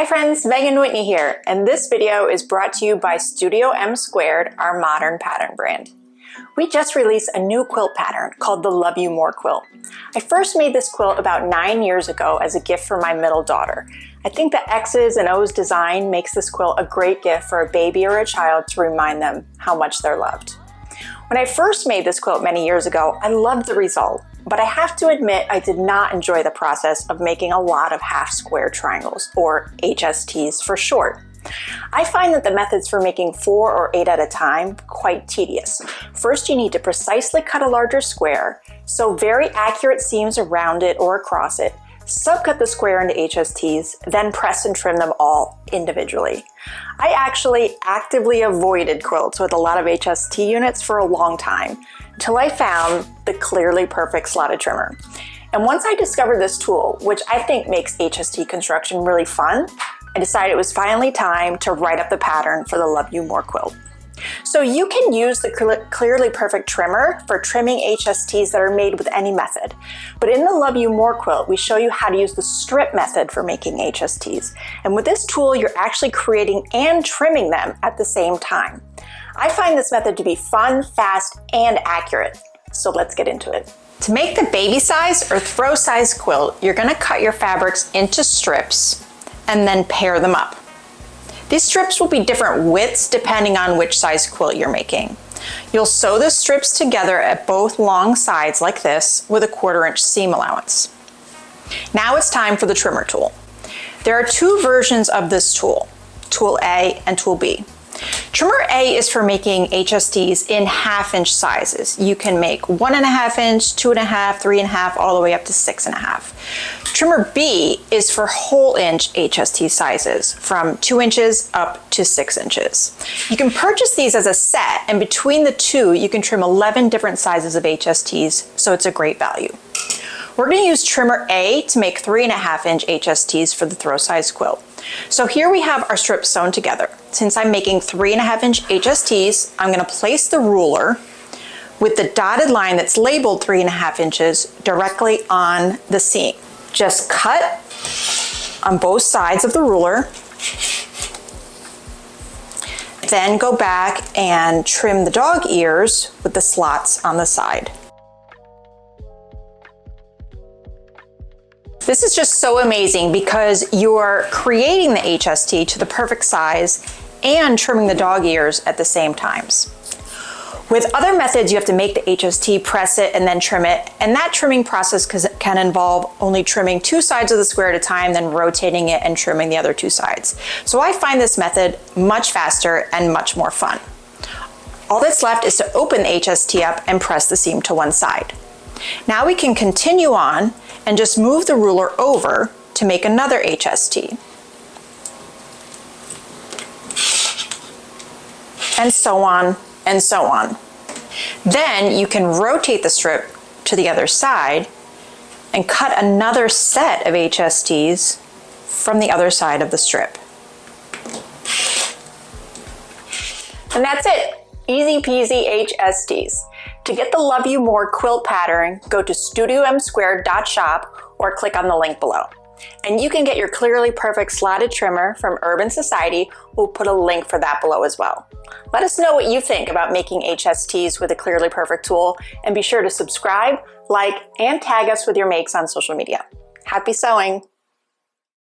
friends, Megan Whitney here, and this video is brought to you by Studio M Squared, our modern pattern brand. We just released a new quilt pattern called the Love You More Quilt. I first made this quilt about 9 years ago as a gift for my middle daughter. I think the X's and O's design makes this quilt a great gift for a baby or a child to remind them how much they're loved. When I first made this quilt many years ago, I loved the result, but I have to admit I did not enjoy the process of making a lot of half square triangles, or HSTs for short. I find that the methods for making 4 or 8 at a time quite tedious. First, you need to precisely cut a larger square, sew very accurate seams around it or across it, subcut the square into HSTs, then press and trim them all individually. I actually actively avoided quilts with a lot of HST units for a long time, until I found the Clearly Perfect slotted trimmer. And once I discovered this tool, which I think makes HST construction really fun, I decided it was finally time to write up the pattern for the Love You More quilt. So you can use the Clearly Perfect trimmer for trimming HSTs that are made with any method. But in the Love You More quilt, we show you how to use the strip method for making HSTs. And with this tool, you're actually creating and trimming them at the same time. I find this method to be fun, fast, and accurate. So let's get into it. To make the baby size or throw size quilt, you're gonna cut your fabrics into strips and then pair them up. These strips will be different widths depending on which size quilt you're making. You'll sew the strips together at both long sides like this with a 1/4 inch seam allowance. Now it's time for the trimmer tool. There are 2 versions of this tool, Tool A and Tool B. Trimmer A is for making HSTs in 1/2 inch sizes. You can make 1.5 inch, 2.5, 3.5, all the way up to 6.5. Trimmer B is for whole inch HST sizes from 2 inches up to 6 inches. You can purchase these as a set, and between the two, you can trim 11 different sizes of HSTs, so it's a great value. We're going to use trimmer A to make 3.5 inch HSTs for the throw size quilt. So here we have our strips sewn together. Since I'm making 3.5 inch HSTs, I'm going to place the ruler with the dotted line that's labeled 3.5 inches directly on the seam. Just cut on both sides of the ruler, then go back and trim the dog ears with the slots on the side. This is just so amazing because you're creating the HST to the perfect size and trimming the dog ears at the same times. With other methods, you have to make the HST, press it, and then trim it. And that trimming process can involve only trimming 2 sides of the square at a time, then rotating it and trimming the other 2 sides. So I find this method much faster and much more fun. All that's left is to open the HST up and press the seam to one side. Now we can continue on and just move the ruler over to make another HST. And so on and so on. Then you can rotate the strip to the other side and cut another set of HSTs from the other side of the strip. And that's it. Easy peasy HSTs. To get the Love You More quilt pattern, go to studiomsquared.shop or click on the link below. And you can get your Clearly Perfect slotted trimmer from Urban Society. We'll put a link for that below as well. Let us know what you think about making HSTs with a Clearly Perfect tool, and be sure to subscribe, like, and tag us with your makes on social media. Happy sewing!